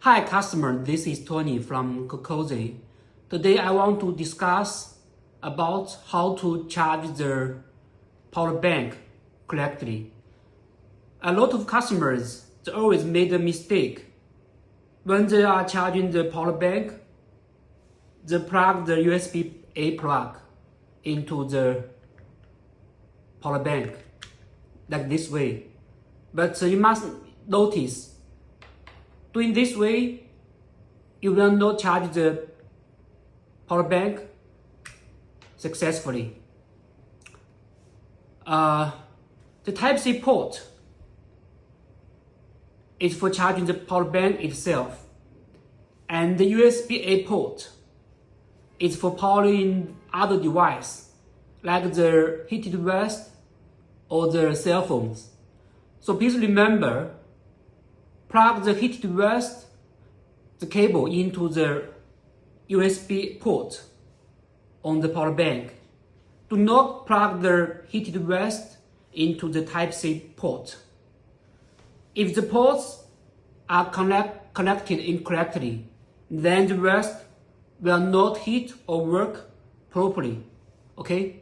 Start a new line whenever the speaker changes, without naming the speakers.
Hi customer, this is Tony from GOKOZY. Today I want to discuss about how to charge the power bank correctly. A lot of customers they always made a mistake. When they are charging the power bank, they plug the USB-A plug into the power bank like this way. But you must notice, doing this way, you will not charge the power bank successfully. The Type-C port is for charging the power bank itself, and the USB-A port is for powering other devices like the heated vest or the cell phones. So please remember, plug the heated vest, the cable into the USB port on the power bank. Do not plug the heated vest into the Type-C port. If the ports are connected incorrectly, then the vest will not heat or work properly. Okay?